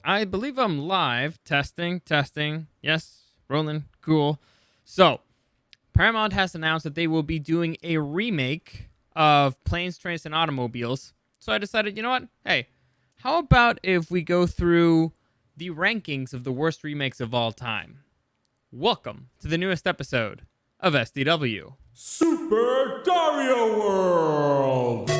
I believe I'm live. Testing. Yes, rolling. Cool. So, Paramount has announced that they will be doing a remake of Planes, Trains, and Automobiles. So I decided, you know what? Hey, how about if we go through the rankings of the worst remakes of all time? Welcome to the newest episode of SDW. Super Dario World!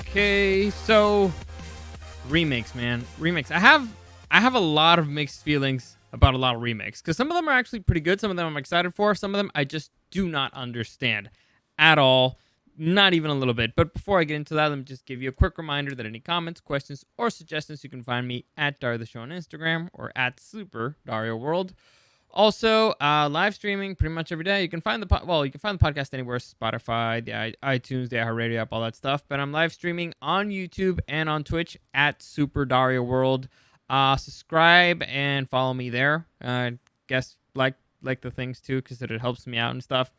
Okay, so remakes, man. Remakes. I have a lot of mixed feelings about a lot of remakes because some of them are actually pretty good. Some of them I'm excited for. Some of them I just do not understand at all. Not even a little bit. But before I get into that, let me just give you a quick reminder that any comments, questions, or suggestions, you can find me at Dario the Show on Instagram or at Super Dario World. Also, live streaming pretty much every day. You can find the podcast anywhere: Spotify, the iTunes, the iHeartRadio app, all that stuff. But I'm live streaming on YouTube and on Twitch at Super Dario World. Subscribe and follow me there. Guess like the things too, because it helps me out and stuff.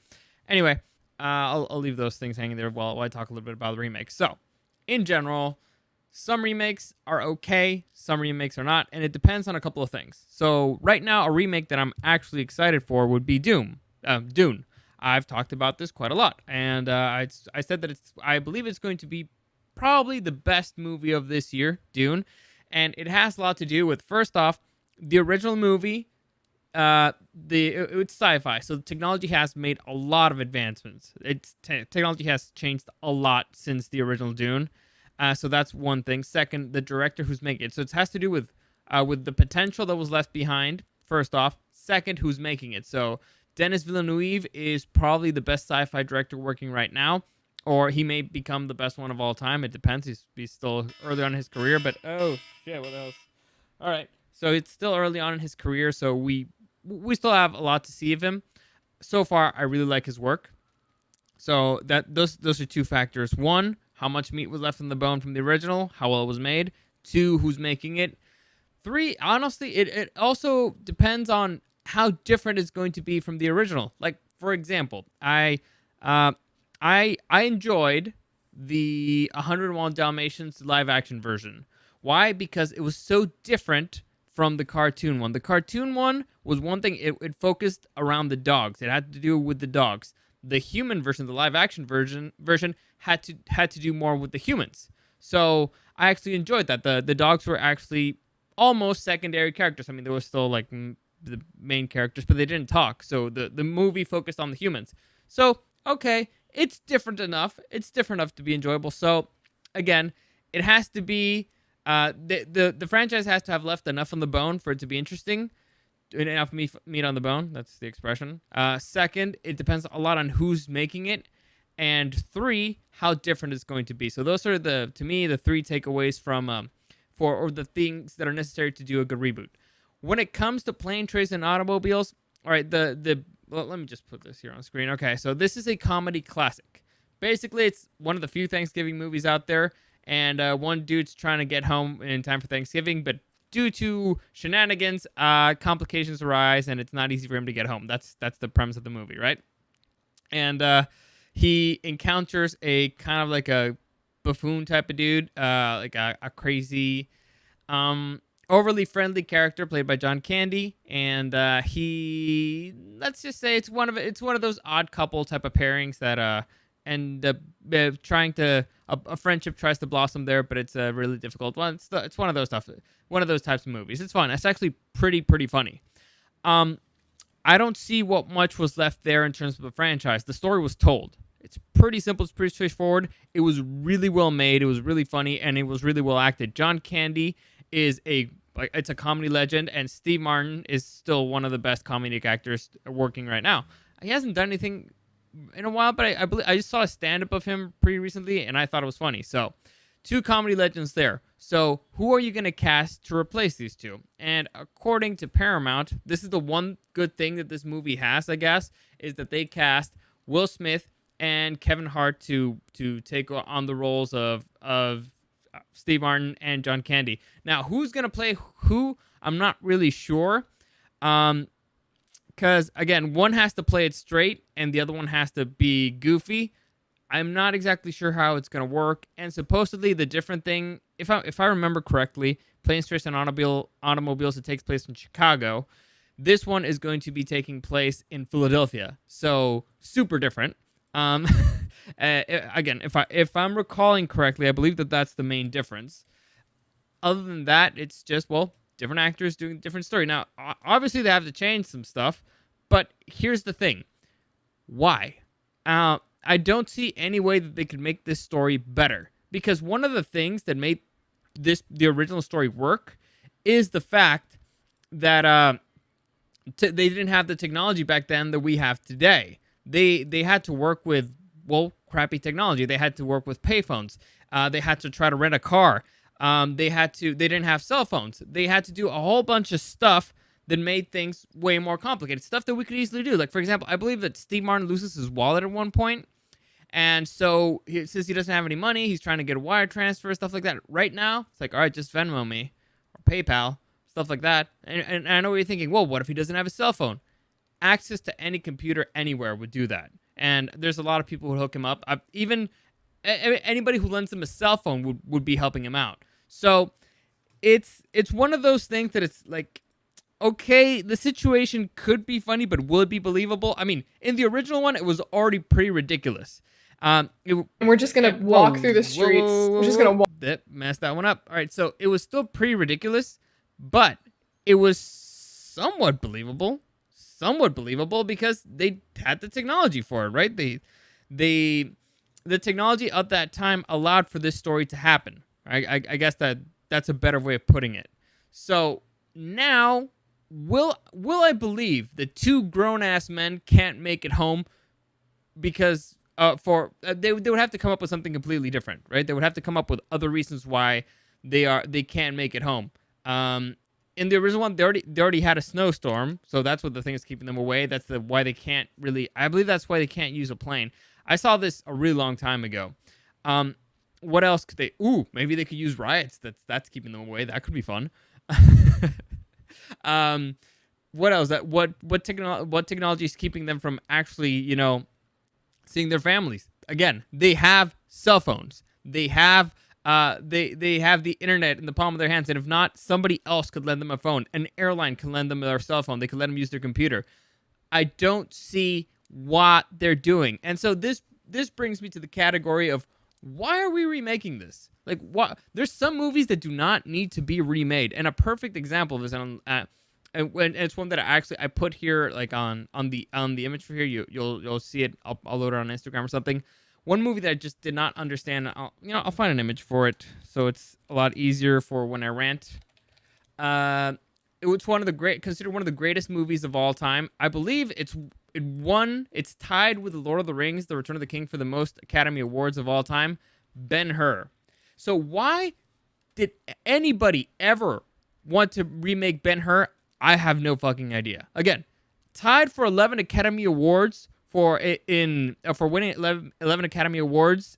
Anyway, I'll leave those things hanging there while I talk a little bit about the remakes. So, in general, some remakes are okay, some remakes are not, and it depends on a couple of things. So right now, a remake that I'm actually excited for would be Dune. I've talked about this quite a lot, and I said that I believe it's going to be probably the best movie of this year, Dune, and it has a lot to do with, first off, the original movie. It's sci-fi, so technology has made a lot of advancements. Technology has changed a lot since the original Dune. So that's one thing. Second, the director who's making it. So it has to do with the potential that was left behind, first off. Second, who's making it. So Denis Villeneuve is probably the best sci-fi director working right now, or he may become the best one of all time. It depends. He's still early on in his career, but oh, shit, what else? All right. So it's still early on in his career, so we still have a lot to see of him. So far, I really like his work. So those are two factors. One, how much meat was left in the bone from the original, how well it was made. Two, who's making it. Three, honestly, it also depends on how different it's going to be from the original. Like, for example, I enjoyed the 101 Dalmatians live action version. Why? Because it was so different from the cartoon one. The cartoon one was one thing, it focused around the dogs. It had to do with the dogs. The human version, the live action version had to do more with the humans. So I actually enjoyed that. The dogs were actually almost secondary characters. I mean, they were still like the main characters, but they didn't talk. So the movie focused on the humans. So, okay, it's different enough. It's different enough to be enjoyable. So, again, it has to be, the franchise has to have left enough on the bone for it to be interesting. Enough meat on the bone. That's the expression. Second, it depends a lot on who's making it. And three, how different it's going to be. So those are to me, the three takeaways from or the things that are necessary to do a good reboot. When it comes to Planes, Trains, and Automobiles, all right, well, let me just put this here on screen. Okay, so this is a comedy classic. Basically, it's one of the few Thanksgiving movies out there, and one dude's trying to get home in time for Thanksgiving, but due to shenanigans, complications arise, and it's not easy for him to get home. That's the premise of the movie, right? And he encounters a kind of like a buffoon type of dude, like a crazy, overly friendly character played by John Candy, and he, let's just say it's one of those odd couple type of pairings that end up trying to a friendship tries to blossom there, but it's a really difficult one. It's one of those types of movies. It's fun. It's actually pretty funny. I don't see what much was left there in terms of a franchise. The story was told. It's pretty simple. It's pretty straightforward. It was really well made. It was really funny, and it was really well acted. John Candy is it's a comedy legend, and Steve Martin is still one of the best comedic actors working right now. He hasn't done anything in a while, but I just saw a stand-up of him pretty recently, and I thought it was funny. So, two comedy legends there. So, who are you going to cast to replace these two? And according to Paramount, this is the one good thing that this movie has, I guess, is that they cast Will Smith and Kevin Hart to take on the roles of Steve Martin and John Candy. Now, who's gonna play who? I'm not really sure. Because again, one has to play it straight, and the other one has to be goofy. I'm not exactly sure how it's gonna work. And supposedly, the different thing, if I remember correctly, Planes, Trains, and Automobiles, it takes place in Chicago. This one is going to be taking place in Philadelphia, so super different. Um, again, if I'm recalling correctly, I believe that that's the main difference. Other than that, it's just, well, different actors doing different story. Now, obviously, they have to change some stuff, but here's the thing: why? I don't see any way that they could make this story better, because one of the things that made the original story work is the fact that they didn't have the technology back then that we have today. They had to work with, well, crappy technology. They had to work with payphones. They had to try to rent a car. They didn't have cell phones. They had to do a whole bunch of stuff that made things way more complicated. Stuff that we could easily do. Like, for example, I believe that Steve Martin loses his wallet at one point, and so since he doesn't have any money, he's trying to get a wire transfer, stuff like that. Right now, it's like, all right, just Venmo me or PayPal, stuff like that. And I know what you're thinking. Well, what if he doesn't have a cell phone? Access to any computer anywhere would do that. And there's a lot of people who hook him up. Even anybody who lends him a cell phone would be helping him out. So it's one of those things that it's like, okay, the situation could be funny, but will it be believable? I mean, in the original one, it was already pretty ridiculous. And we're just gonna walk through the streets. We're just gonna walk. Messed that one up. All right, so it was still pretty ridiculous, but it was somewhat believable because they had the technology for it, right? The technology of that time allowed for this story to happen. I guess that's a better way of putting it. So now, will I believe that two grown ass men can't make it home because they would have to come up with something completely different, right? They would have to come up with other reasons why they can't make it home. In the original one, they already had a snowstorm, so that's what the thing is keeping them away. That's why they can't really. I believe that's why they can't use a plane. I saw this a really long time ago. What else could they? Ooh, maybe they could use riots. That's keeping them away. That could be fun. What else? What technology is keeping them from actually, seeing their families? Again, they have cell phones. They have they have the internet in the palm of their hands, and if not, somebody else could lend them a phone. An airline can lend them their cell phone. They could let them use their computer. I don't see what they're doing, and so this brings me to the category of, why are we remaking this? Like, what? There's some movies that do not need to be remade, and a perfect example of this, and it's one that I put here, like on the image for here. You'll see it. I'll load it on Instagram or something. One movie that I just did not understand. I'll find an image for it, so it's a lot easier for when I rant. It was considered one of the greatest movies of all time. I believe it's tied with The Lord of the Rings, The Return of the King, for the most Academy Awards of all time. Ben-Hur. So why did anybody ever want to remake Ben-Hur? I have no fucking idea. Again, tied for 11 Academy Awards for winning 11 Academy Awards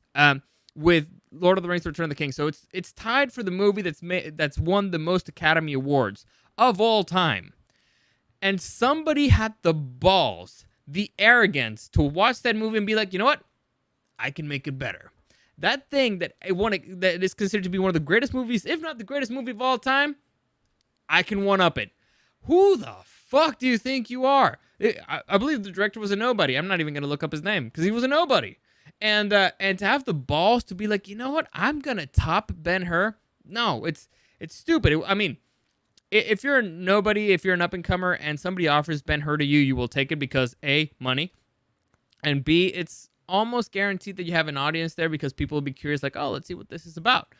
with Lord of the Rings: The Return of the King. So it's tied for the movie that's won the most Academy Awards of all time. And somebody had the balls, the arrogance to watch that movie and be like, you know what? I can make it better. That thing that is considered to be one of the greatest movies, if not the greatest movie of all time, I can one-up it. Who the fuck do you think you are? I believe the director was a nobody. I'm not even going to look up his name because he was a nobody. And to have the balls to be like, you know what? I'm going to top Ben-Hur. No, it's stupid. If you're a nobody, if you're an up-and-comer and somebody offers Ben-Hur to you, you will take it because A, money, and B, it's almost guaranteed that you have an audience there because people will be curious, like, oh, let's see what this is about.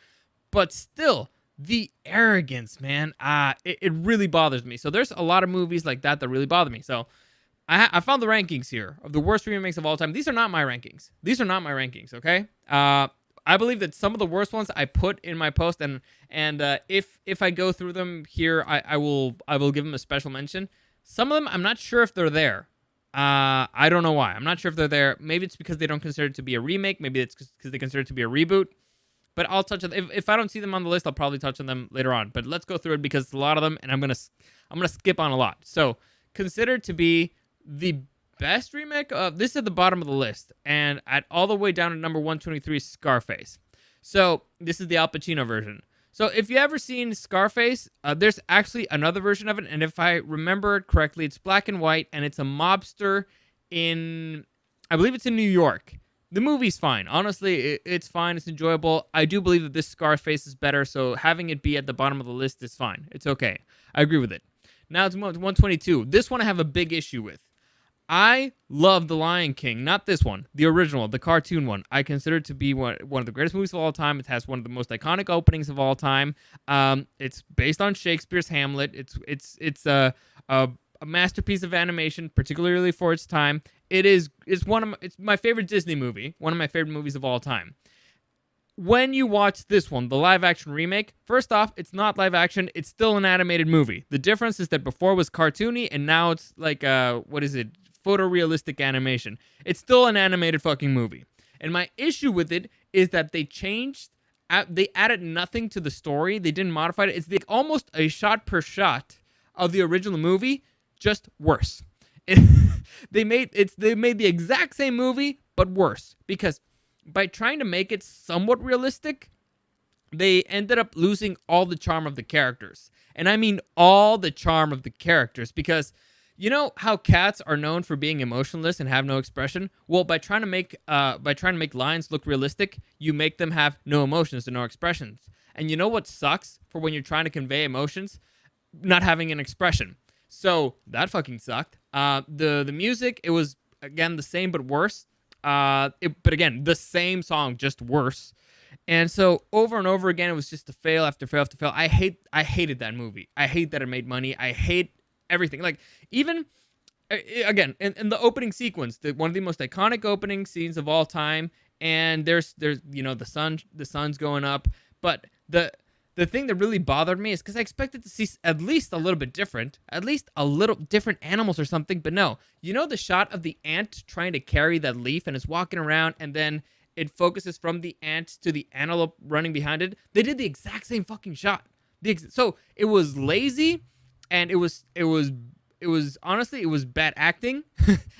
But still, the arrogance, man, it really bothers me. So there's a lot of movies like that really bother me. So I found the rankings here of the worst remakes of all time. These are not my rankings. Okay? I believe that some of the worst ones I put in my post, and if I go through them here, I will give them a special mention. Some of them I'm not sure if they're there. I don't know why. I'm not sure if they're there. Maybe it's because they don't consider it to be a remake. Maybe it's because they consider it to be a reboot. But I'll touch on if I don't see them on the list, I'll probably touch on them later on. But let's go through it because it's a lot of them, and I'm gonna skip on a lot. So considered to be the best remake. This is at the bottom of the list, and at all the way down to number 123, Scarface. So this is the Al Pacino version. So if you ever seen Scarface, there's actually another version of it, and if I remember it correctly, it's black and white, and it's a mobster in, I believe it's in New York. The movie's fine. Honestly, it's fine. It's enjoyable. I do believe that this Scarface is better, so having it be at the bottom of the list is fine. It's okay. I agree with it. Now it's 122. This one I have a big issue with. I love The Lion King, not this one, the original, the cartoon one. I consider it to be one of the greatest movies of all time. It has one of the most iconic openings of all time. It's based on Shakespeare's Hamlet. It's a masterpiece of animation, particularly for its time. It's my favorite Disney movie, one of my favorite movies of all time. When you watch this one, the live action remake, first off, it's not live action, it's still an animated movie. The difference is that before it was cartoony and now it's like photorealistic animation. It's still an animated fucking movie. And my issue with it is that they added nothing to the story. They didn't modify it. It's almost a shot per shot of the original movie, just worse. They made the exact same movie, but worse. Because by trying to make it somewhat realistic, they ended up losing all the charm of the characters. And I mean all the charm of the characters, because you know how cats are known for being emotionless and have no expression? Well, by trying to make lions look realistic, you make them have no emotions and no expressions. And you know what sucks for when you're trying to convey emotions? Not having an expression. So that fucking sucked. The music, it was again the same but worse. But again, the same song, just worse. And so over and over again, it was just a fail after fail after fail. I hated that movie. I hate that it made money. I hate everything. Like, even again in the opening sequence, one of the most iconic opening scenes of all time, and there's the sun's going up, but the thing that really bothered me is because I expected to see at least a little bit different, at least a little different animals or something, but no. You know the shot of the ant trying to carry that leaf and it's walking around, and then it focuses from the ant to the antelope running behind it? They did the exact same fucking shot. So it was lazy, and it was honestly, it was bad acting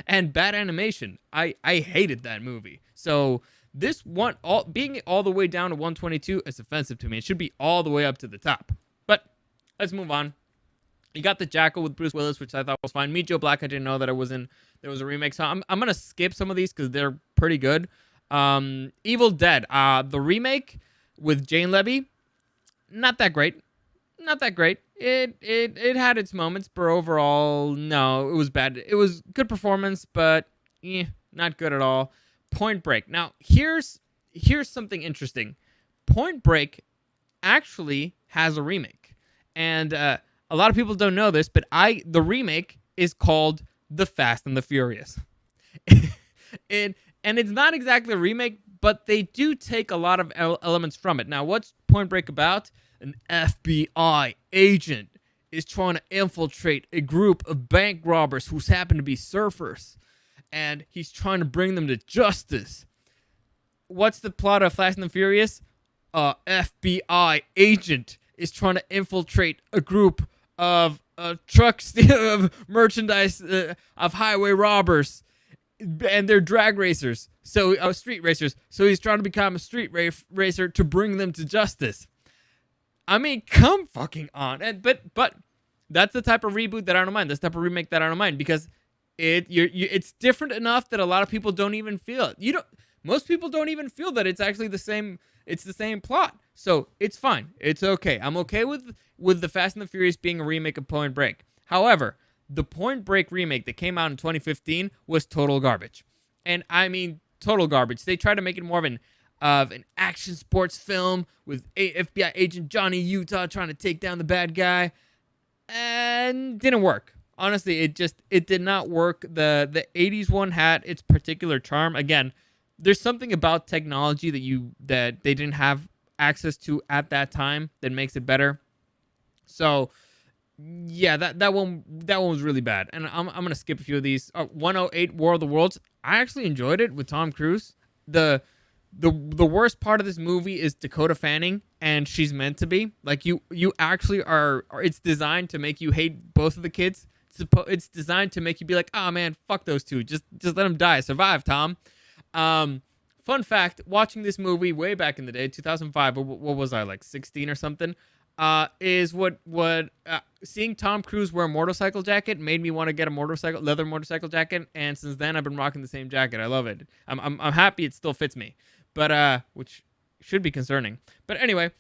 and bad animation. I hated that movie. So this one, being all the way down to 122 is offensive to me. It should be all the way up to the top. But let's move on. You got The Jackal with Bruce Willis, which I thought was fine. Meet Joe Black, I didn't know that there was a remake. So I'm gonna skip some of these because they're pretty good. Evil Dead, the remake with Jane Levy, not that great. Not that great. It had its moments, but overall, no, it was bad. It was good performance, but not good at all. Point Break. Now, here's something interesting. Point Break actually has a remake, and a lot of people don't know this, but the remake is called The Fast and the Furious. And it's not exactly a remake, but they do take a lot of elements from it. Now, what's Point Break about? An FBI agent is trying to infiltrate a group of bank robbers who happen to be surfers, and he's trying to bring them to justice. What's the plot of Fast and the Furious? FBI agent is trying to infiltrate a group of trucks of merchandise of highway robbers, and they're drag racers. So street racers. So he's trying to become a street racer to bring them to justice. I mean, come fucking on. But that's the type of reboot that I don't mind. That's the type of remake that I don't mind, because it's different enough that a lot of people don't even feel it. Most people don't even feel that it's actually the same. It's the same plot, so it's fine. It's okay. I'm okay with the Fast and the Furious being a remake of Point Break. However, the Point Break remake that came out in 2015 was total garbage, and I mean total garbage. They tried to make it more of an action sports film with FBI agent Johnny Utah trying to take down the bad guy, and didn't work. Honestly, it did not work. The 80s one had its particular charm. Again, there's something about technology that they didn't have access to at that time that makes it better. So Yeah, that one was really bad, and I'm gonna skip a few of these. 108 War of the Worlds. I actually enjoyed it with Tom Cruise. The worst part of this movie is Dakota Fanning, and she's meant to be like you actually are. It's designed to make you hate both of the kids. It's designed to make you be like, oh man, fuck those two. Just let them die. Survive, Tom. Fun fact: watching this movie way back in the day, 2005. What was I, like 16 or something? Is what seeing Tom Cruise wear a motorcycle jacket made me want to get a leather motorcycle jacket, and since then I've been rocking the same jacket. I love it. I'm happy it still fits me, but which should be concerning. But anyway,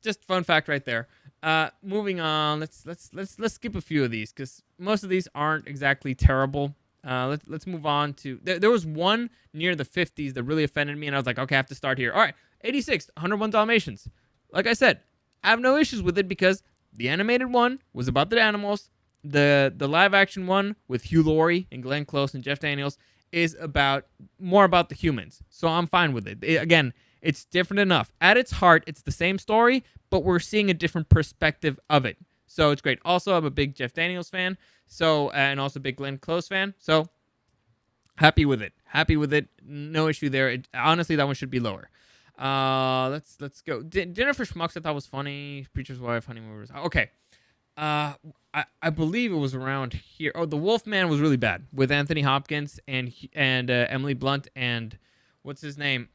just fun fact right there. Moving on. Let's skip a few of these because most of these aren't exactly terrible. Let's move on to there was one near the 50s that really offended me, and I was like, okay, I have to start here. All right, 86, 101 Dalmatians. Like I said, I have no issues with it because the animated one was about the animals. The live action one with Hugh Laurie and Glenn Close and Jeff Daniels is more about the humans. So I'm fine with it. Again, it's different enough. At its heart, it's the same story, but we're seeing a different perspective of it. So it's great. Also, I'm a big Jeff Daniels fan. So and also a big Glenn Close fan. So happy with it. Happy with it. No issue there. Honestly, that one should be lower. Let's go. Dinner for Schmucks I thought was funny. Preacher's Wife, Honey Movers. Okay. I believe it was around here. Oh, The Wolfman was really bad with Anthony Hopkins and Emily Blunt and what's his name?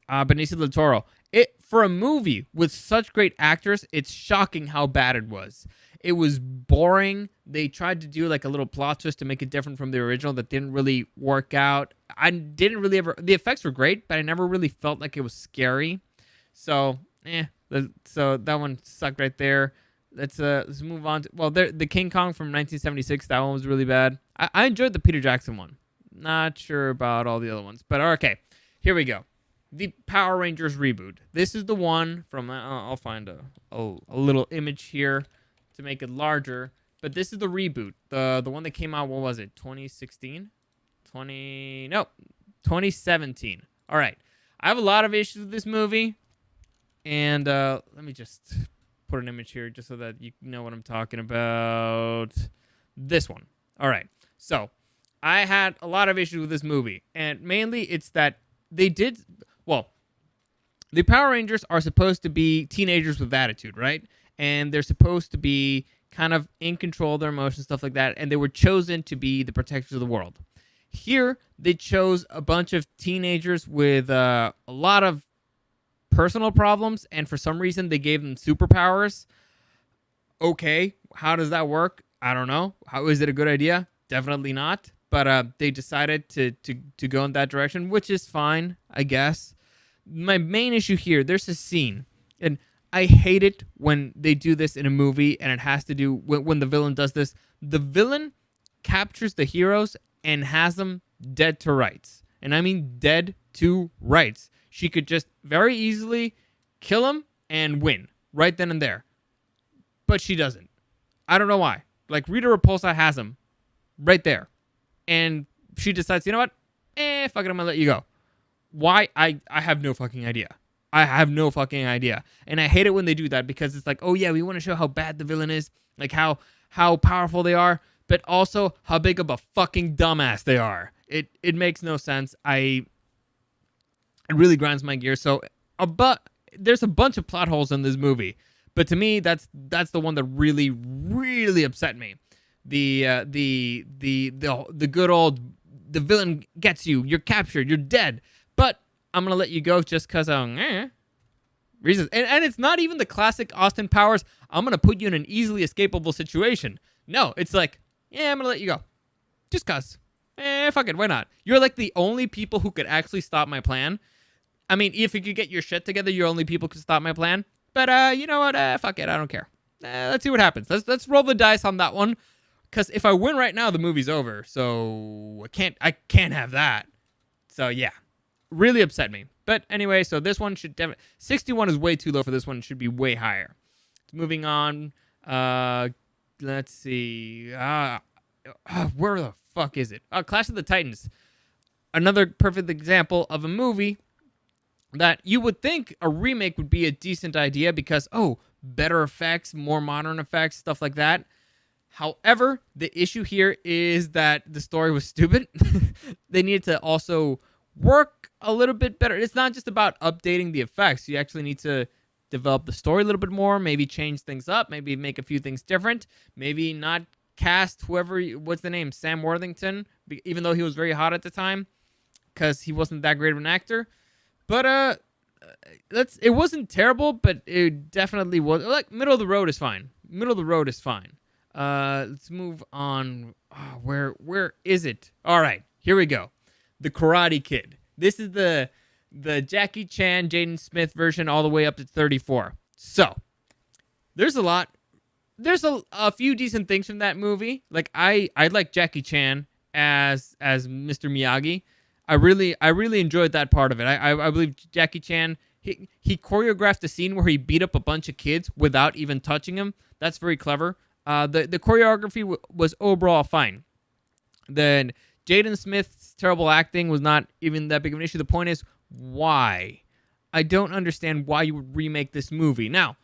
Benicio del Toro. It for a movie with such great actors, it's shocking how bad it was. It was boring. They tried to do like a little plot twist to make it different from the original that didn't really work out. I didn't really ever. The effects were great, but I never really felt like it was scary. So, so that one sucked right there. Let's move on to the King Kong from 1976. That one was really bad. I enjoyed the Peter Jackson one. Not sure about all the other ones, but okay. Here we go. The Power Rangers reboot. This is the one from. I'll find a little image here to make it larger. But this is the reboot. The one that came out. What was it? 2016. 2017. All right. I have a lot of issues with this movie, and let me just put an image here just so that you know what I'm talking about. This one. All right. So I had a lot of issues with this movie, and mainly it's that they did. Well, the Power Rangers are supposed to be teenagers with attitude, right? And they're supposed to be kind of in control of their emotions, stuff like that. And they were chosen to be the protectors of the world. Here, they chose a bunch of teenagers with a lot of personal problems, and for some reason, they gave them superpowers. Okay, how does that work? I don't know. How is it a good idea? Definitely not. But they decided to go in that direction, which is fine, I guess. My main issue here, there's a scene, and I hate it when they do this in a movie, and it has to do when the villain does this. The villain captures the heroes and has them dead to rights. And I mean dead to rights. She could just very easily kill them and win right then and there. But she doesn't. I don't know why. Like, Rita Repulsa has them right there. And she decides, you know what? Fuck it, I'm going to let you go. Why? I have no fucking idea. I have no fucking idea. And I hate it when they do that because it's like, oh yeah, we want to show how bad the villain is. Like how powerful they are. But also how big of a fucking dumbass they are. It makes no sense. It really grinds my gears. So, there's a bunch of plot holes in this movie, but to me, that's the one that really, really upset me. The good old the villain gets you. You're captured. You're dead. But I'm gonna let you go just cause reasons. And it's not even the classic Austin Powers. I'm gonna put you in an easily escapable situation. No, it's like, yeah, I'm gonna let you go. Just cause. Fuck it, why not? You're like the only people who could actually stop my plan. I mean, if you could get your shit together, you're only people who could stop my plan. But you know what? Fuck it, I don't care. Let's see what happens. Let's roll the dice on that one. Cause if I win right now, the movie's over. So I can't have that. So yeah, really upset me. But anyway, so this one should definitely 61 is way too low for this one. It should be way higher. Moving on. Let's see. Where the fuck is it? Clash of the Titans. Another perfect example of a movie that you would think a remake would be a decent idea because, oh, better effects, more modern effects, stuff like that. However, the issue here is that the story was stupid. They needed to also work a little bit better. It's not just about updating the effects. You actually need to develop the story a little bit more, maybe change things up, maybe make a few things different, maybe not cast what's the name, Sam Worthington, even though he was very hot at the time, because he wasn't that great of an actor. But it wasn't terrible, but it definitely was like middle of the road is fine. Middle of the road is fine. Let's move on. Oh, where is it? All right, here we go. The Karate Kid. This is the Jackie Chan, Jaden Smith version, all the way up to 34. So there's a lot. There's a few decent things from that movie. Like I like Jackie Chan as Mr. Miyagi. I really enjoyed that part of it. I believe Jackie Chan, he choreographed a scene where he beat up a bunch of kids without even touching them. That's very clever. The choreography was overall fine. Then Jaden Smith's terrible acting was not even that big of an issue. The point is, why? I don't understand why you would remake this movie. Now,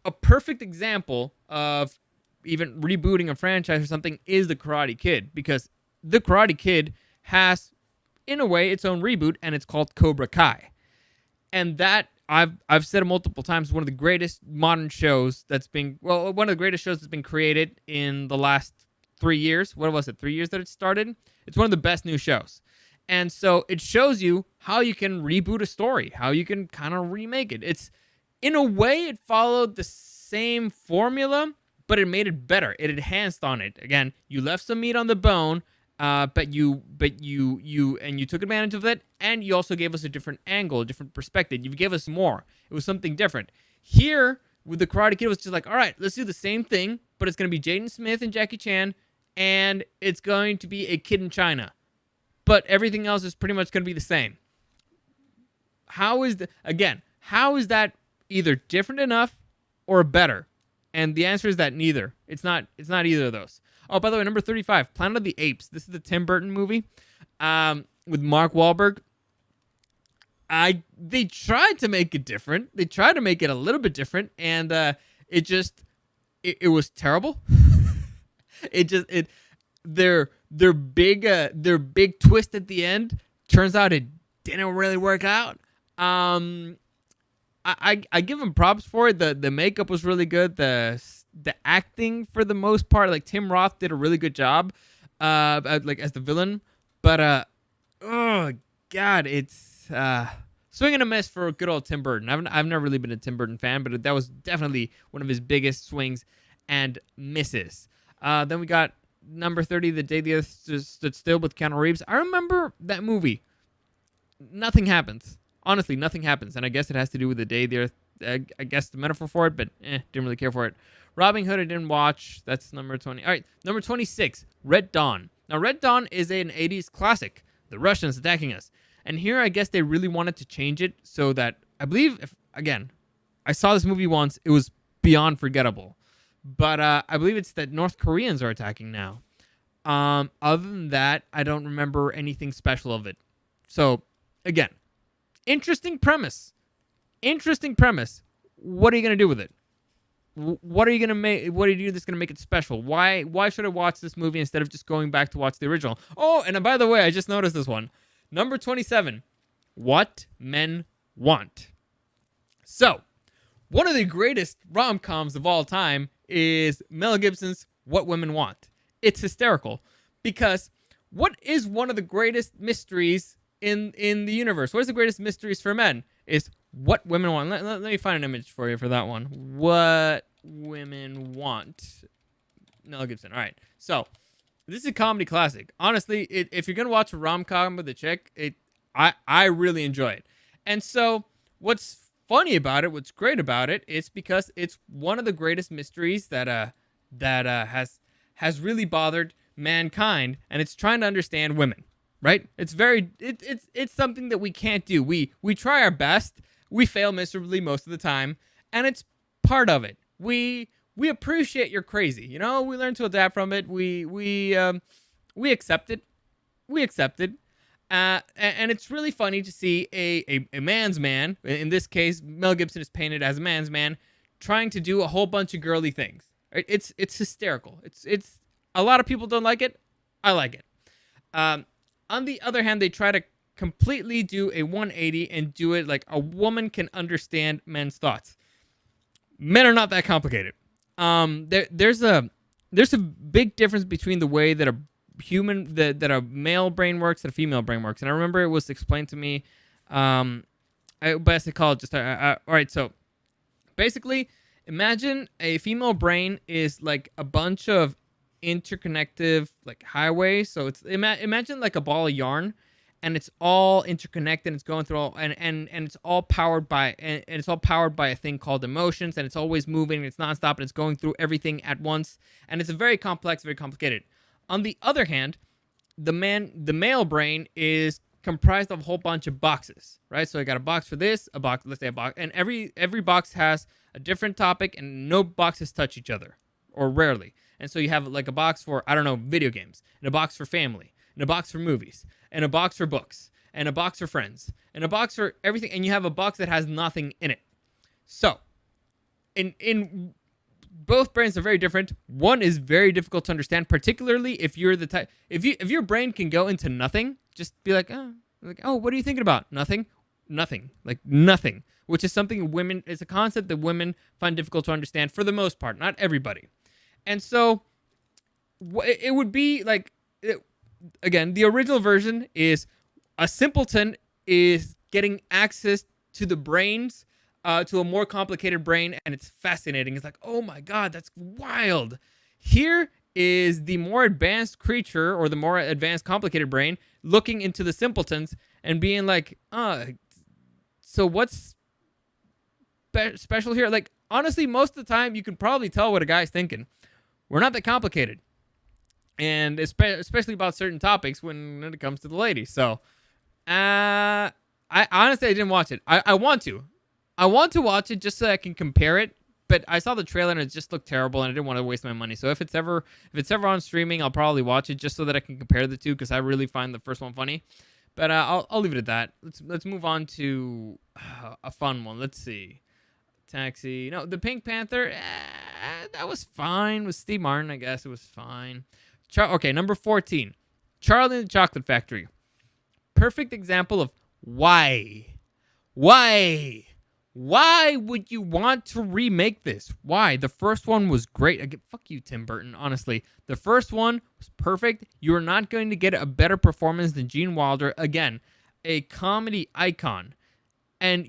a perfect example of even rebooting a franchise or something is The Karate Kid, because The Karate Kid has, in a way, its own reboot, and it's called Cobra Kai. And that, I've said it multiple times, one of the greatest modern shows one of the greatest shows that's been created in the last 3 years. What was it, 3 years that it started? It's one of the best new shows. And so it shows you how you can reboot a story, how you can kind of remake it. It's, in a way, it followed the same formula, but it made it better. It enhanced on it. Again, you left some meat on the bone, but you took advantage of it, and you also gave us a different angle, a different perspective. You gave us more. It was something different. Here, with The Karate Kid, it was just like, all right, let's do the same thing, but it's going to be Jaden Smith and Jackie Chan, and it's going to be a kid in China. But everything else is pretty much going to be the same. How is that either different enough or better? And the answer is that neither. It's not either of those. Oh, by the way, number 35, Planet of the Apes. This is the Tim Burton movie with Mark Wahlberg. They tried to make it different. They tried to make it a little bit different, and it was terrible. Their big twist at the end turns out it didn't really work out. I give them props for it. The makeup was really good. The acting, for the most part, like Tim Roth did a really good job, like as the villain. But oh god, it's swing and a miss for good old Tim Burton. I've never really been a Tim Burton fan, but that was definitely one of his biggest swings and misses. Then we got number 30, The Day the Earth Stood Still with Keanu Reeves. I remember that movie. Nothing happens. Honestly, nothing happens. And I guess it has to do with the day the Earth. I guess the metaphor for it, but didn't really care for it. Robin Hood I didn't watch. That's number 20. All right, number 26, Red Dawn. Now, Red Dawn is an 80s classic. The Russians attacking us. And here, I guess they really wanted to change it so that, I believe, I saw this movie once. It was beyond forgettable. But I believe it's that North Koreans are attacking now. Other than that, I don't remember anything special of it. So, again, interesting premise. What are you going to do with it? What are you going to make? What are you do that's going to make it special? Why should I watch this movie instead of just going back to watch the original? Oh, and by the way, I just noticed this one. Number 27, What Men Want. So, one of the greatest rom-coms of all time is Mel Gibson's What Women Want. It's hysterical because what is one of the greatest mysteries in the universe? What is the greatest mysteries for men? Is what women want. Let me find an image for you for that one. What Women Want. Mel Gibson. All right. So, this is a comedy classic. Honestly, if you're going to watch a rom-com with a chick, I really enjoy it. And so, what's funny about it, what's great about it, is because it's one of the greatest mysteries that has really bothered mankind, and it's trying to understand women, right? It's something that we can't do. We try our best, we fail miserably most of the time, and it's part of it. We appreciate you're crazy, you know. We learn to adapt from it. We accept it. And it's really funny to see a man's man, in this case, Mel Gibson is painted as a man's man, trying to do a whole bunch of girly things. Right? It's hysterical. It's a lot of people don't like it. I like it. On the other hand, they try to completely do a 180 and do it like a woman can understand men's thoughts. Men are not that complicated. There's a big difference between the way that that a male brain works and a female brain works. And I remember it was explained to me by a psychologist. All right, so basically, imagine a female brain is like a bunch of interconnective like highways. So it's imagine like a ball of yarn, and it's all interconnected. And it's going through all and it's all powered by and it's all powered by a thing called emotions, and it's always moving. And it's nonstop, and it's going through everything at once. And it's a very complex, very complicated. On the other hand, the male brain is comprised of a whole bunch of boxes, right? So I got a box for this, a box, let's say a box, and every box has a different topic, and no boxes touch each other, or rarely. And so you have like a box for, I don't know, video games, and a box for family, and a box for movies, and a box for books, and a box for friends, and a box for everything, and you have a box that has nothing in it. So, in both brains are very different. One is very difficult to understand, particularly if you're the type, if your brain can go into nothing, just be like, oh, what are you thinking about? Nothing, like nothing, which is something women, it's a concept that women find difficult to understand for the most part, not everybody. And so it would be like, again, the original version is a simpleton is getting access to the brains, to a more complicated brain, and it's fascinating. It's like, oh my God, that's wild. Here is the more advanced creature, or the more advanced complicated brain, looking into the simpletons and being like, so what's special here? Like, honestly, most of the time, you can probably tell what a guy's thinking. We're not that complicated. And especially about certain topics when it comes to the ladies. So, I honestly, I didn't watch it. I want to. I want to watch it just so I can compare it. But I saw the trailer and it just looked terrible, and I didn't want to waste my money. So if it's ever on streaming, I'll probably watch it just so that I can compare the two, because I really find the first one funny. But I'll leave it at that. Let's move on to a fun one. Let's see. Taxi. No, the Pink Panther. That was fine with Steve Martin. I guess it was fine. Okay, number 14. Charlie and the Chocolate Factory. Perfect example of why. Why would you want to remake this? Why? The first one was great. Fuck you, Tim Burton, honestly. The first one was perfect. You are not going to get a better performance than Gene Wilder. Again, a comedy icon. And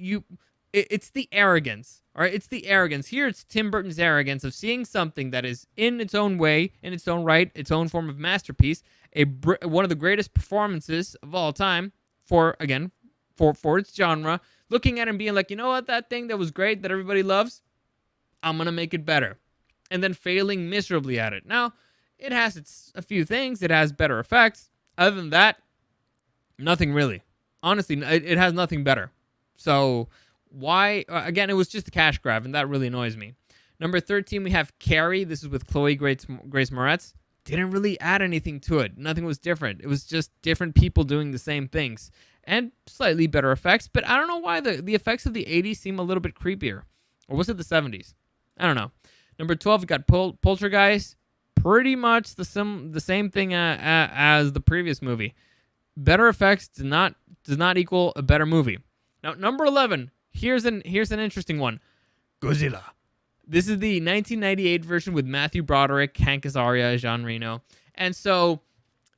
it's the arrogance. All right, it's the arrogance. Here it's Tim Burton's arrogance of seeing something that is in its own way, in its own right, its own form of masterpiece, one of the greatest performances of all time for its genre, looking at it and being like, you know what, that thing that was great, that everybody loves, I'm going to make it better. And then failing miserably at it. Now, it has a few things. It has better effects. Other than that, nothing really. Honestly, it has nothing better. So why? Again, it was just a cash grab, and that really annoys me. Number 13, we have Carrie. This is with Chloe Grace Moretz. Didn't really add anything to it. Nothing was different. It was just different people doing the same things. And slightly better effects, but I don't know why the effects of the 80s seem a little bit creepier. Or was it the 70s? I don't know. Number 12, we got Poltergeist. Pretty much the same thing as the previous movie. Better effects does not equal a better movie. Now, number 11, here's an interesting one. Godzilla. This is the 1998 version with Matthew Broderick, Hank Azaria, Jean Reno. And so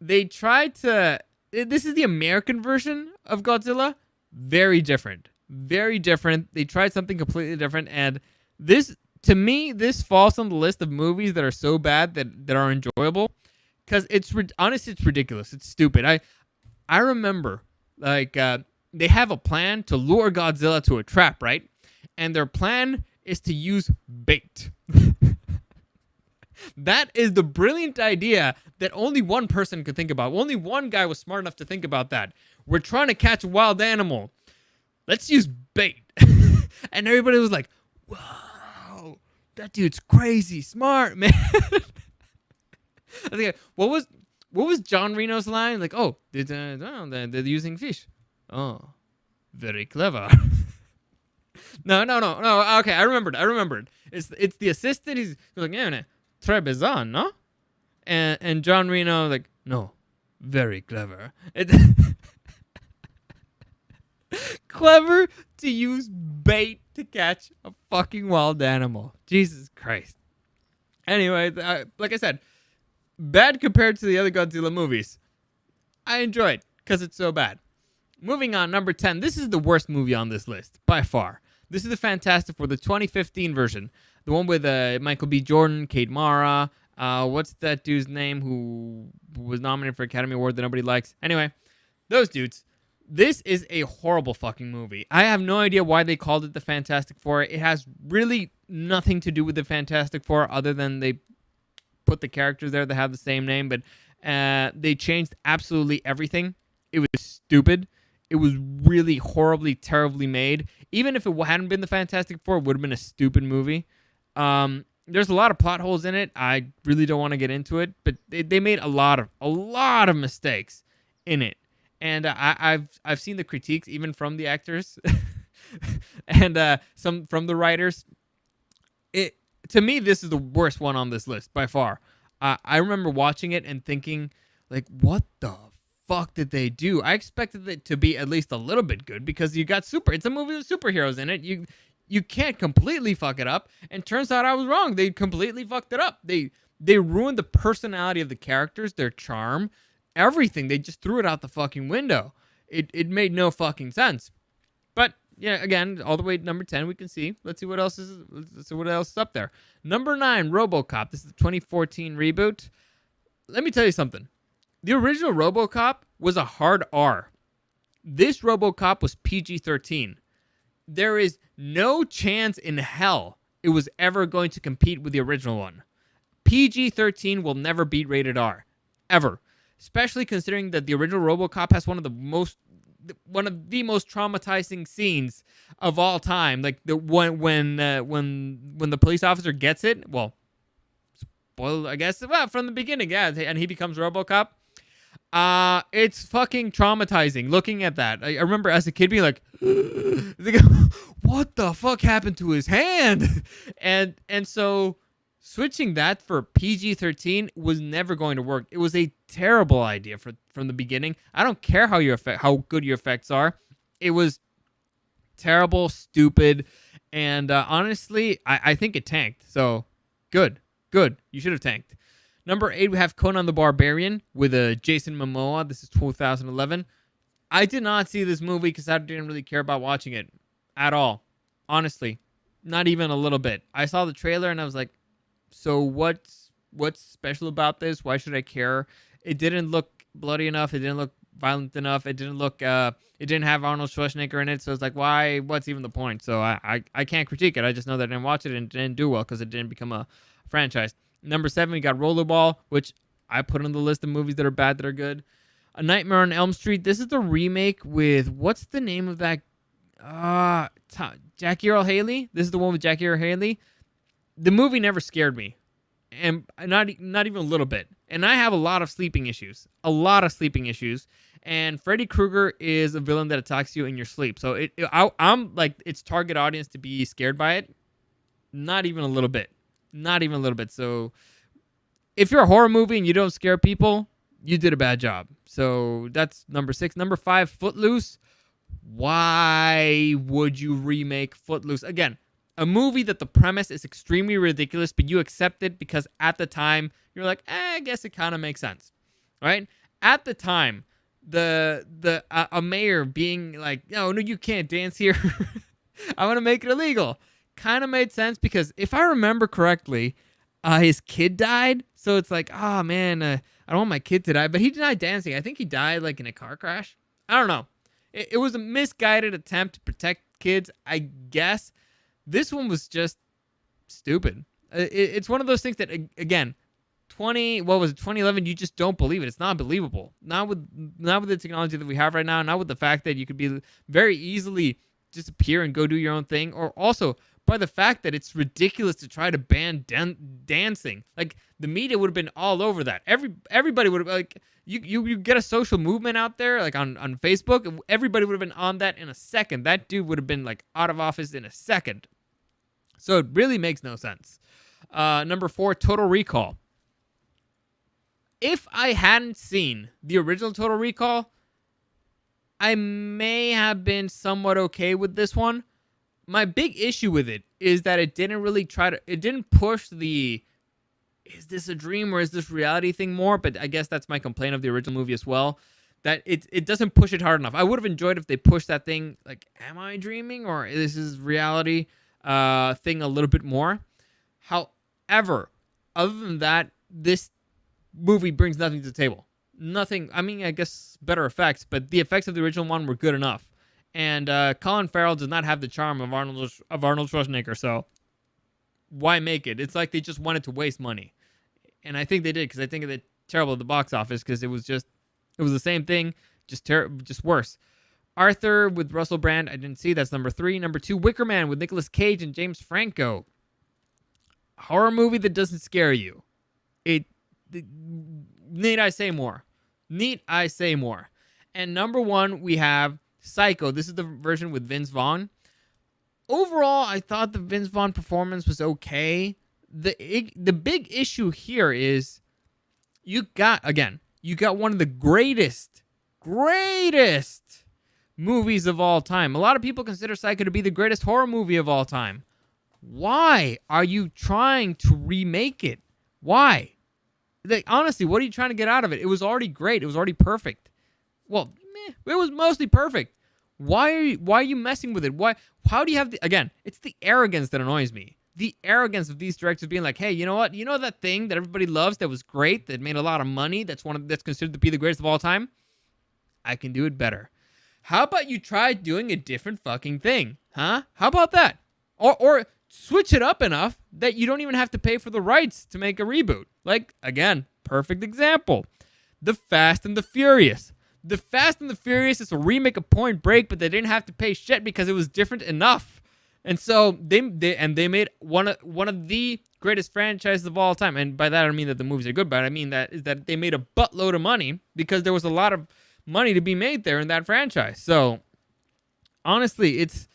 they tried to... This is the American version of Godzilla. Very different. Very different. They tried something completely different. And this, to me, this falls on the list of movies that are so bad that are enjoyable. Because honestly, it's ridiculous. It's stupid. I remember, like, they have a plan to lure Godzilla to a trap, right? And their plan is to use bait. That is the brilliant idea that only one person could think about. Only one guy was smart enough to think about that. We're trying to catch a wild animal. Let's use bait. And everybody was like, whoa, that dude's crazy smart, man. I think, what was John Reno's line? Like, they're using fish. Oh, very clever. No. Okay, I remembered. It's the assistant. He's like, yeah, Trebizon, no? And John Reno like, no, very clever. Clever to use bait to catch a fucking wild animal. Jesus Christ. Anyway, like I said, bad compared to the other Godzilla movies. I enjoyed because it's so bad. Moving on, number 10. This is the worst movie on this list, by far. This is the Fantastic Four, the 2015 version. The one with Michael B. Jordan, Kate Mara. What's that dude's name who was nominated for Academy Award that nobody likes? Anyway, those dudes. This is a horrible fucking movie. I have no idea why they called it the Fantastic Four. It has really nothing to do with the Fantastic Four other than they put the characters there that have the same name, but they changed absolutely everything. It was stupid. It was really horribly, terribly made. Even if it hadn't been the Fantastic Four, it would have been a stupid movie. There's a lot of plot holes in it. I really don't want to get into it, but they made a lot of mistakes in it. And I've seen the critiques even from the actors and some from the writers. To me, this is the worst one on this list by far. I remember watching it and thinking, like, what the fuck did they do? I expected it to be at least a little bit good because you got it's a movie with superheroes in it. You can't completely fuck it up. And turns out I was wrong. They completely fucked it up. They ruined the personality of the characters, their charm, everything. They just threw it out the fucking window. It made no fucking sense. But yeah, again, all the way to number 10, we can see. Let's see what else is up there. Number 9, RoboCop. This is the 2014 reboot. Let me tell you something. The original RoboCop was a hard R. This RoboCop was PG-13. There is no chance in hell it was ever going to compete with the original one. PG-13 will never beat rated R. Ever. Especially considering that the original RoboCop has one of the most traumatizing scenes of all time. Like when the police officer gets it. Well, spoil, I guess. Well, from the beginning, yeah, and he becomes RoboCop. It's fucking traumatizing looking at that. I remember as a kid being like, what the fuck happened to his hand? And so switching that for PG-13 was never going to work. It was a terrible idea from the beginning. I don't care how good your effects are. It was terrible, stupid, and honestly, I think it tanked. So good. You should have tanked. Number 8, we have Conan the Barbarian with Jason Momoa. This is 2011. I did not see this movie because I didn't really care about watching it at all. Honestly, not even a little bit. I saw the trailer and I was like, so what's special about this? Why should I care? It didn't look bloody enough. It didn't look violent enough. It didn't look. It didn't have Arnold Schwarzenegger in it. So it's like, why? What's even the point? So I can't critique it. I just know that I didn't watch it and it didn't do well because it didn't become a franchise. Number 7, we got Rollerball, which I put on the list of movies that are bad that are good. A Nightmare on Elm Street. This is the remake with what's the name of that? Jackie Earle Haley. This is the one with Jackie Earle Haley. The movie never scared me, and not even a little bit. And I have a lot of sleeping issues. And Freddy Krueger is a villain that attacks you in your sleep. So I'm like its target audience to be scared by it. Not even a little bit. So if you're a horror movie and you don't scare people, you did a bad job. So that's number 6. Number 5, Footloose. Why would you remake Footloose? Again, a movie that the premise is extremely ridiculous, but you accept it because at the time you're like, I guess it kind of makes sense, right? At the time, a mayor being like, no, you can't dance here. I want to make it illegal. Kind of made sense because if I remember correctly, his kid died. So it's like, oh man, I don't want my kid to die, but he died dancing. I think he died like in a car crash. I don't know. It was a misguided attempt to protect kids, I guess. This one was just stupid. It's one of those things that, again, 2011, you just don't believe it. It's not believable. Not with the technology that we have right now, not with the fact that you could be very easily disappear and go do your own thing, or also by the fact that it's ridiculous to try to ban dancing. Like, the media would have been all over that. Everybody would have like you get a social movement out there like on Facebook. Everybody would have been on that in a second. That dude would have been like out of office in a second. So it really makes no sense. Number 4, Total Recall. If I hadn't seen the original Total Recall, I may have been somewhat okay with this one. My big issue with it is that it didn't push the, is this a dream or is this reality thing more? But I guess that's my complaint of the original movie as well. That it doesn't push it hard enough. I would have enjoyed if they pushed that thing, like, am I dreaming or this is reality thing a little bit more. However, other than that, this movie brings nothing to the table. Nothing. I mean, I guess better effects, but the effects of the original one were good enough. And Colin Farrell does not have the charm of Arnold Schwarzenegger, so why make it? It's like they just wanted to waste money, and I think they did because I think they're terrible at the box office because it was the same thing, just worse. Arthur with Russell Brand, I didn't see. That's number 3. Number 2, Wicker Man with Nicolas Cage and James Franco. Horror movie that doesn't scare you. Need I say more? And number 1, we have Psycho. This is the version with Vince Vaughn. Overall, I thought the Vince Vaughn performance was okay. The big issue here is you got one of the greatest movies of all time. A lot of people consider Psycho to be the greatest horror movie of all time. Why are you trying to remake it? Why? Like, honestly, what are you trying to get out of it? It was already great. It was already perfect. Well, it was mostly perfect. Why are you messing with it? How do you have again, it's the arrogance that annoys me. The arrogance of these directors being like, hey, you know what? You know that thing that everybody loves that was great, that made a lot of money, that's considered to be the greatest of all time? I can do it better. How about you try doing a different fucking thing? Huh? How about that? Or switch it up enough that you don't even have to pay for the rights to make a reboot. Like, again, perfect example. The Fast and the Furious. The Fast and the Furious is a remake of Point Break, but they didn't have to pay shit because it was different enough. And so they made one of the greatest franchises of all time. And by that I don't mean that the movies are good, but I mean that they made a buttload of money because there was a lot of money to be made there in that franchise. So honestly, it's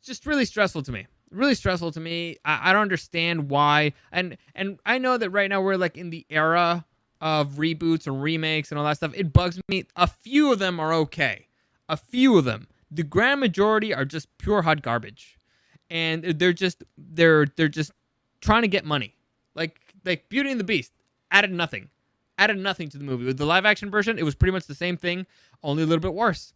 just really stressful to me. Really stressful to me. I don't understand why. And I know that right now we're like in the era of reboots and remakes and all that stuff. It bugs me. A few of them are okay. A few of them. The grand majority are just pure hot garbage. And they're just trying to get money. Like Beauty and the Beast added nothing. Added nothing to the movie. With the live action version, it was pretty much the same thing, only a little bit worse.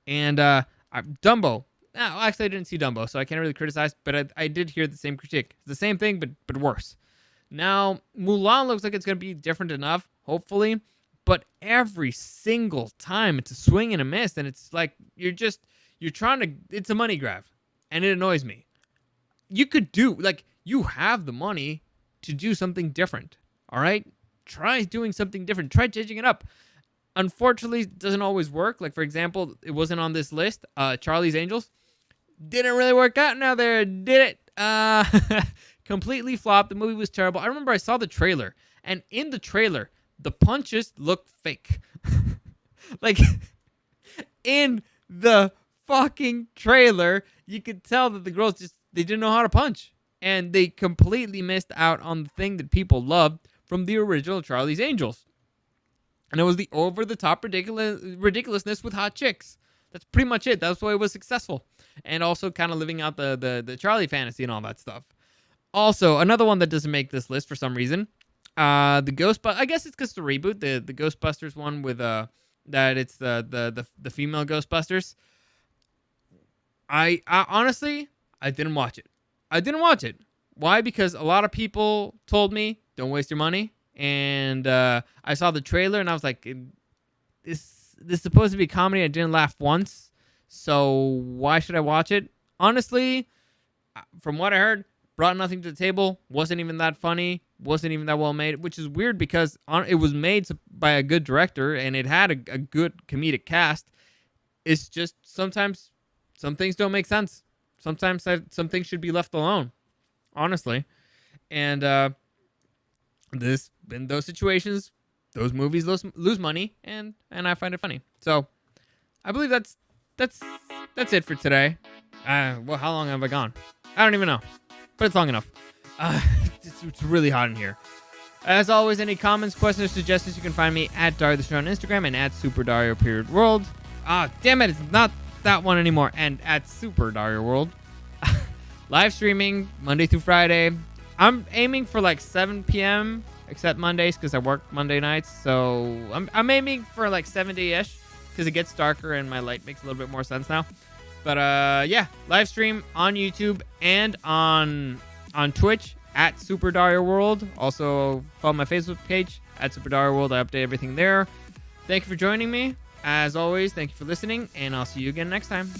And Dumbo. No, actually, I didn't see Dumbo, so I can't really criticize, but I did hear the same critique. It's the same thing, but worse. Now, Mulan looks like it's going to be different enough, hopefully, but every single time it's a swing and a miss, and it's like you're trying to, it's a money grab, and it annoys me. You have the money to do something different, all right? Try doing something different. Try changing it up. Unfortunately, it doesn't always work. Like, for example, it wasn't on this list. Charlie's Angels didn't really work out. Now there, did it? Completely flopped. The movie was terrible. I remember I saw the trailer, and in the trailer, the punches looked fake. Like, in the fucking trailer, you could tell that the girls they didn't know how to punch, and they completely missed out on the thing that people loved from the original Charlie's Angels. And it was the over-the-top ridiculousness with hot chicks. That's pretty much it. That's why it was successful. And also kind of living out the Charlie fantasy and all that stuff. Also, another one that doesn't make this list for some reason. The Ghostbusters. I guess it's because the reboot. The Ghostbusters one with that it's the female Ghostbusters. I honestly, I didn't watch it. Why? Because a lot of people told me, don't waste your money. And I saw the trailer, and I was like, this is supposed to be a comedy. I didn't laugh once, so why should I watch it? Honestly, from what I heard, brought nothing to the table, wasn't even that funny, wasn't even that well made, which is weird because it was made by a good director, and it had a good comedic cast. It's just sometimes some things don't make sense. Sometimes some things should be left alone, honestly. And in those situations, those movies lose money, and I find it funny. So I believe that's it for today. Well, how long have I gone? I don't even know, but it's long enough. It's really hot in here. As always, any comments, questions, or suggestions, you can find me at Dario the Show on Instagram and at SuperDario_World. Damn it, it's not that one anymore. And at Super Dario World. Live streaming Monday through Friday. I'm aiming for like 7 p.m. except Mondays because I work Monday nights. So I'm aiming for like 70-ish because it gets darker and my light makes a little bit more sense now. But yeah, live stream on YouTube and on Twitch at Super Dario World. Also follow my Facebook page at Super Dario World. I update everything there. Thank you for joining me. As always, thank you for listening, and I'll see you again next time.